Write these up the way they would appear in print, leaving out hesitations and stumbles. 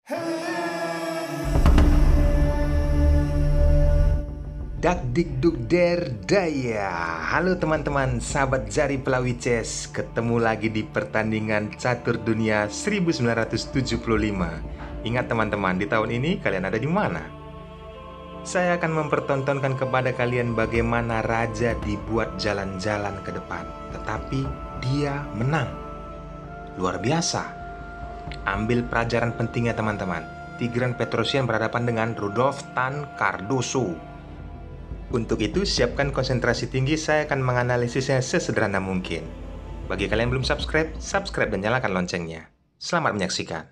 Dak dikduk der daya. Halo teman-teman, sahabat Jari Pelawi Chess. Ketemu lagi di pertandingan Catur Dunia 1975. Ingat teman-teman, di tahun ini kalian ada di mana? Saya akan mempertontonkan kepada kalian bagaimana raja dibuat jalan-jalan ke depan, tetapi dia menang. Luar biasa. Ambil pelajaran pentingnya teman-teman. Tigran Petrosian berhadapan dengan Rudolf Tan Cardoso. Untuk itu, siapkan konsentrasi tinggi, saya akan menganalisisnya sesederhana mungkin. Bagi kalian yang belum subscribe dan nyalakan loncengnya. Selamat menyaksikan.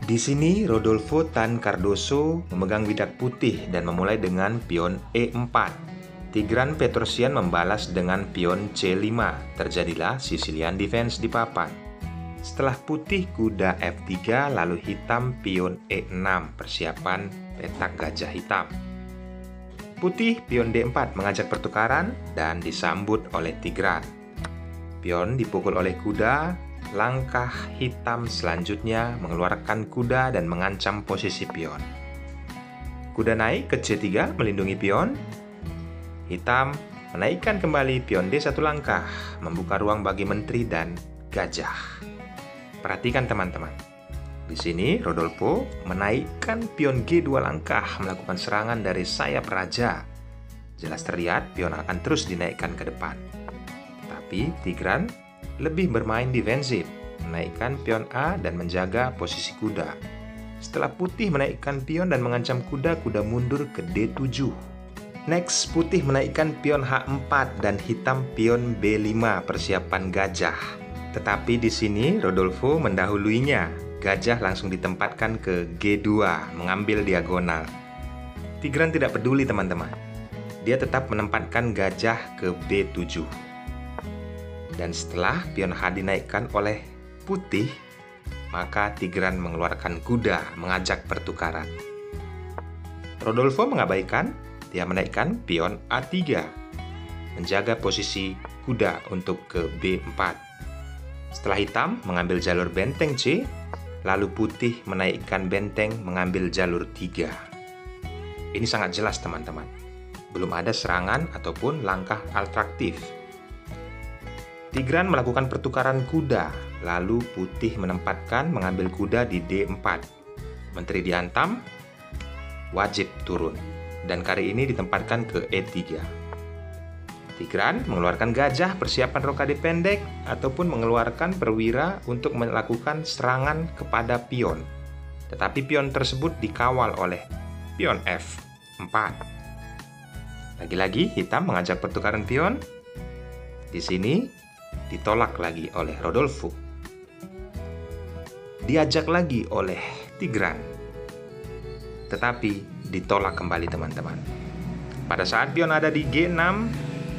Di sini, Rodolfo Tan Cardoso memegang bidak putih dan memulai dengan pion E4. Tigran Petrosian membalas dengan pion C5. Terjadilah Sicilian defense di papan. Setelah putih kuda F3, lalu hitam pion E6, persiapan petak gajah hitam. Putih pion D4 mengajak pertukaran dan disambut oleh Tigran. Pion dipukul oleh kuda, langkah hitam selanjutnya mengeluarkan kuda dan mengancam posisi pion. Kuda naik ke C3 melindungi pion. Hitam menaikkan kembali pion D1 langkah, membuka ruang bagi menteri dan gajah. Perhatikan teman-teman. Di sini Rodolfo menaikkan pion G2 langkah melakukan serangan dari sayap raja. Jelas terlihat pion akan terus dinaikkan ke depan. Tapi Tigran lebih bermain defensif, menaikkan pion A dan menjaga posisi kuda. Setelah putih menaikkan pion dan mengancam kuda, kuda mundur ke D7. Next, putih menaikkan pion H4 dan hitam pion B5, persiapan gajah. Tetapi di sini Rodolfo mendahuluinya. Gajah langsung ditempatkan ke G2, mengambil diagonal. Tigran tidak peduli teman-teman. Dia tetap menempatkan gajah ke B7. Dan setelah pion H dinaikkan oleh putih, maka Tigran mengeluarkan kuda, mengajak pertukaran. Rodolfo mengabaikan, dia menaikkan pion A3, menjaga posisi kuda untuk ke B4. Setelah hitam mengambil jalur benteng C, lalu putih menaikkan benteng mengambil jalur 3. Ini sangat jelas teman-teman. Belum ada serangan ataupun langkah atraktif. Tigran melakukan pertukaran kuda, lalu putih menempatkan mengambil kuda di D4. Menteri dihantam, wajib turun. Dan kali ini ditempatkan ke E3. Tigran mengeluarkan gajah, persiapan rokade pendek, ataupun mengeluarkan perwira untuk melakukan serangan kepada pion. Tetapi pion tersebut dikawal oleh pion F4. Lagi-lagi hitam mengajak pertukaran pion. Di sini ditolak lagi oleh Rodolfo. Diajak lagi oleh Tigran. Tetapi ditolak kembali teman-teman. Pada saat pion ada di G6,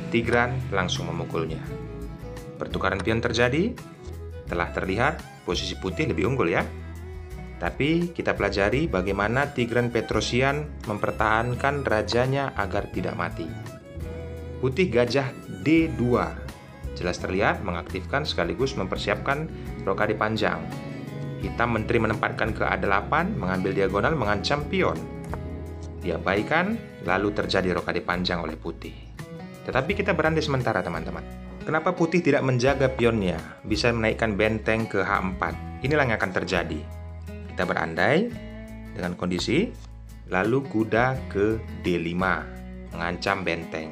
Tigran langsung memukulnya. Pertukaran pion terjadi. Telah terlihat posisi putih lebih unggul ya. Tapi kita pelajari bagaimana Tigran Petrosian mempertahankan rajanya agar tidak mati. Putih gajah D2. Jelas terlihat mengaktifkan sekaligus mempersiapkan rokade panjang. Hitam menteri menempatkan ke A8, mengambil diagonal mengancam pion. Diabaikan, lalu terjadi rokade panjang oleh putih. Tetapi kita berandai sementara teman-teman. Kenapa putih tidak menjaga pionnya, bisa menaikkan benteng ke H4? Inilah yang akan terjadi. Kita berandai dengan kondisi, lalu kuda ke D5, mengancam benteng.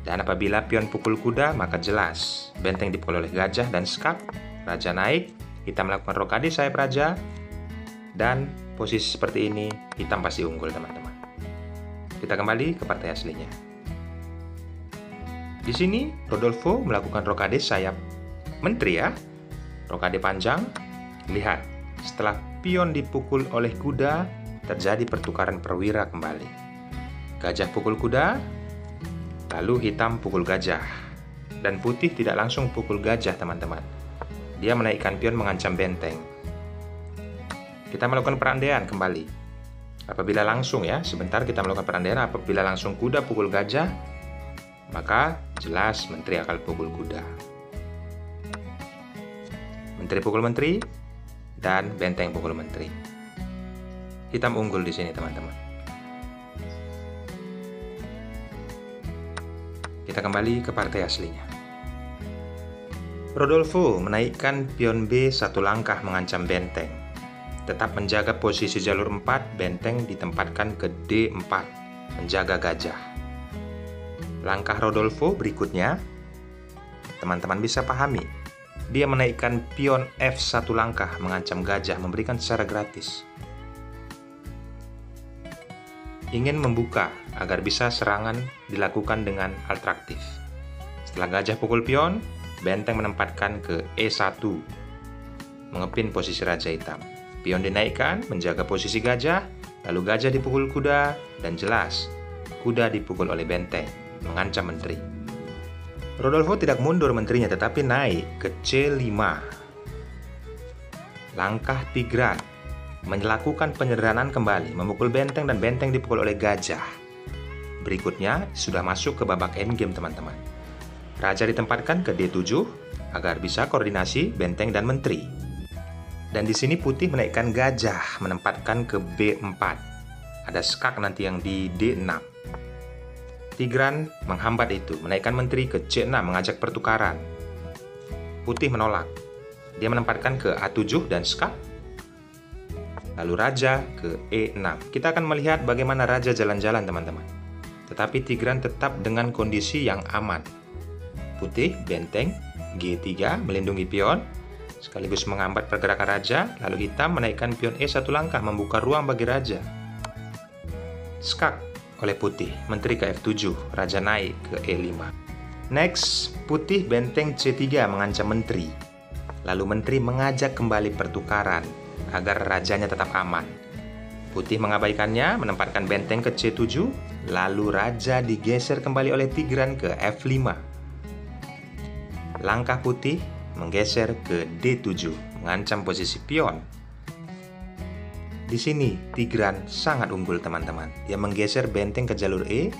Dan apabila pion pukul kuda, maka jelas benteng dipukul oleh gajah dan skak. Raja naik, hitam melakukan rokade sayap raja, dan posisi seperti ini hitam pasti unggul teman-teman. Kita kembali ke partai aslinya. Di sini Rodolfo melakukan rokade sayap menteri ya. Rokade panjang. Lihat, setelah pion dipukul oleh kuda, terjadi pertukaran perwira kembali. Gajah pukul kuda, lalu hitam pukul gajah. Dan putih tidak langsung pukul gajah teman-teman. Dia menaikkan pion mengancam benteng. Kita melakukan perandaian kembali. Apabila langsung ya, sebentar kita melakukan perandaian. Apabila langsung kuda pukul gajah, maka jelas menteri akan pukul kuda. Menteri pukul menteri, dan benteng pukul menteri. Hitam unggul di sini, teman-teman. Kita kembali ke partai aslinya. Rodolfo menaikkan pion B satu langkah mengancam benteng. Tetap menjaga posisi jalur 4, benteng ditempatkan ke D4, menjaga gajah. Langkah Rodolfo berikutnya, teman-teman bisa pahami. Dia menaikkan pion F1 langkah mengancam gajah, memberikan secara gratis. Ingin membuka agar bisa serangan dilakukan dengan atraktif. Setelah gajah pukul pion, benteng menempatkan ke E1, mengepin posisi Raja Hitam. Pion dinaikkan, menjaga posisi gajah, lalu gajah dipukul kuda, dan jelas, kuda dipukul oleh benteng, mengancam menteri. Rodolfo tidak mundur menterinya, tetapi naik ke C5. Langkah Tigran, melakukan penyederhanaan kembali, memukul benteng dan benteng dipukul oleh gajah. Berikutnya, sudah masuk ke babak endgame, teman-teman. Raja ditempatkan ke D7, agar bisa koordinasi benteng dan menteri. Dan di sini putih menaikkan gajah, menempatkan ke B4. Ada skak nanti yang di D6. Tigran menghambat itu, menaikkan menteri ke C6, mengajak pertukaran. Putih menolak. Dia menempatkan ke A7 dan skak. Lalu raja ke E6. Kita akan melihat bagaimana raja jalan-jalan, teman-teman. Tetapi Tigran tetap dengan kondisi yang aman. Putih, benteng, G3, melindungi pion, sekaligus menghambat pergerakan raja, lalu hitam menaikkan pion E1 langkah, membuka ruang bagi raja. Skak oleh putih, menteri ke F7, raja naik ke E5. Next, putih benteng C3 mengancam menteri. Lalu menteri mengajak kembali pertukaran, agar rajanya tetap aman. Putih mengabaikannya, menempatkan benteng ke C7, lalu raja digeser kembali oleh Tigran ke F5. Langkah putih menggeser ke D7, mengancam posisi pion. Di sini, Tigran sangat unggul, teman-teman. Dia menggeser benteng ke jalur E.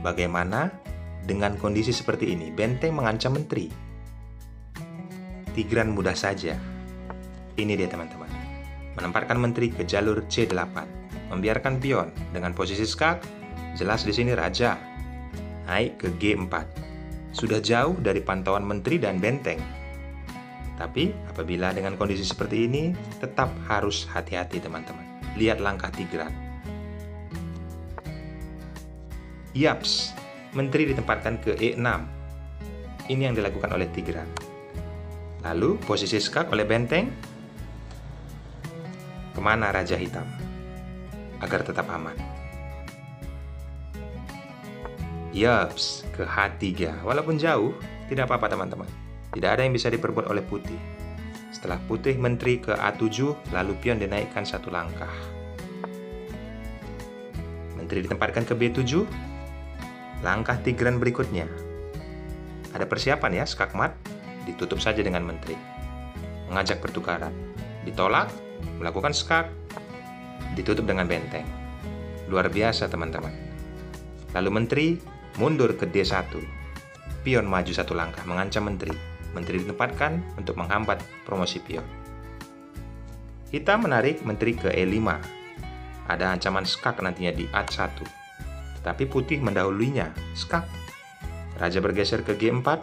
Bagaimana dengan kondisi seperti ini? Benteng mengancam menteri. Tigran mudah saja. Ini dia, teman-teman. Menempatkan menteri ke jalur C8. Membiarkan pion dengan posisi skak. Jelas di sini raja. Naik ke G4. Sudah jauh dari pantauan menteri dan benteng. Tapi, apabila dengan kondisi seperti ini, tetap harus hati-hati, teman-teman. Lihat langkah Tigran. Yaps, menteri ditempatkan ke E6. Ini yang dilakukan oleh Tigran. Lalu, posisi skak oleh benteng. Kemana Raja Hitam? Agar tetap aman. Yaps, ke H3. Walaupun jauh, tidak apa-apa, teman-teman. Tidak ada yang bisa diperbuat oleh putih. Setelah putih menteri ke A7, lalu pion dinaikkan satu langkah. Menteri ditempatkan ke B7. Langkah Tigran berikutnya. Ada persiapan ya, skakmat. Ditutup saja dengan menteri. Mengajak pertukaran. Ditolak, melakukan skak. Ditutup dengan benteng. Luar biasa, teman-teman. Lalu menteri mundur ke D1. Pion maju satu langkah, mengancam menteri. Menteri ditempatkan untuk menghambat promosi pion. Hitam menarik menteri ke E5. Ada ancaman skak nantinya di A1. Tetapi putih mendahulunya, skak. Raja bergeser ke G4.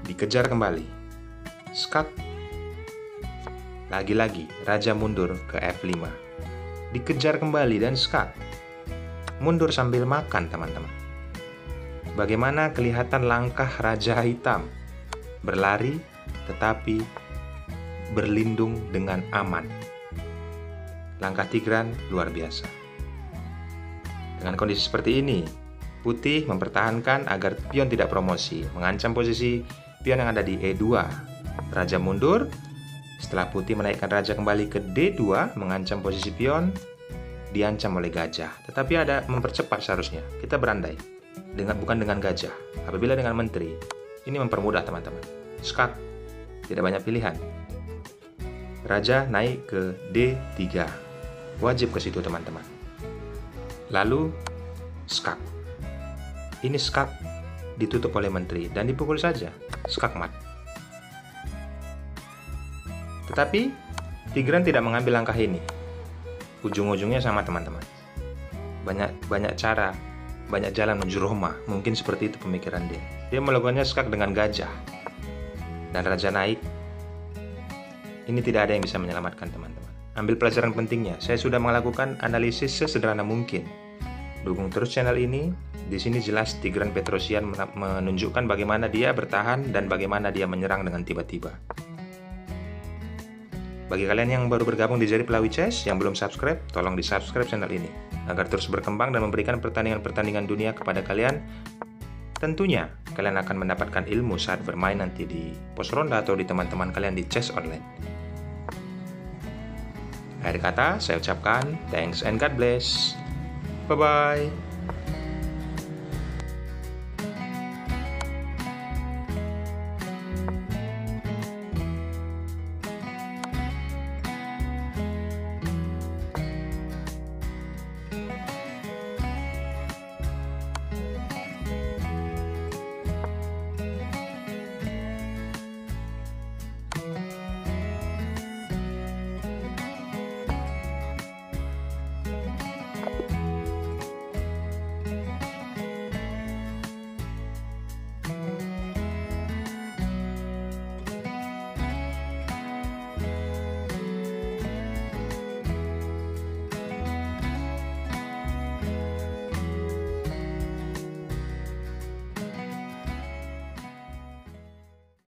Dikejar kembali. Skak. Lagi-lagi, raja mundur ke F5. Dikejar kembali dan skak. Mundur sambil makan, teman-teman. Bagaimana kelihatan langkah Raja Hitam? Berlari, tetapi berlindung dengan aman. Langkah Tigran luar biasa. Dengan kondisi seperti ini, putih mempertahankan agar pion tidak promosi, mengancam posisi pion yang ada di E2. Raja mundur, setelah putih menaikkan raja kembali ke D2, mengancam posisi pion, diancam oleh gajah. Tetapi ada mempercepat seharusnya, kita berandai. Bukan dengan gajah. Apabila dengan menteri, ini mempermudah, teman-teman. Skak, tidak banyak pilihan. Raja naik ke D3. Wajib ke situ, teman-teman. Lalu, skak. Ini skak ditutup oleh menteri dan dipukul saja, skakmat. Tetapi Tigran tidak mengambil langkah ini. Ujung-ujungnya sama teman-teman. Banyak cara, banyak jalan menuju Roma. Mungkin seperti itu pemikiran dia. Dia melakukannya skak dengan gajah. Dan raja naik. Ini tidak ada yang bisa menyelamatkan teman-teman. Ambil pelajaran pentingnya. Saya sudah melakukan analisis sesederhana mungkin. Dukung terus channel ini. Di sini jelas Tigran Petrosian menunjukkan bagaimana dia bertahan dan bagaimana dia menyerang dengan tiba-tiba. Bagi kalian yang baru bergabung di Jerry Pelawi Chess yang belum subscribe, tolong di-subscribe channel ini agar terus berkembang dan memberikan pertandingan-pertandingan dunia kepada kalian. Tentunya kalian akan mendapatkan ilmu saat bermain nanti di pos ronda atau di teman-teman kalian di chess online. Akhir kata, saya ucapkan thanks and God bless. Bye-bye.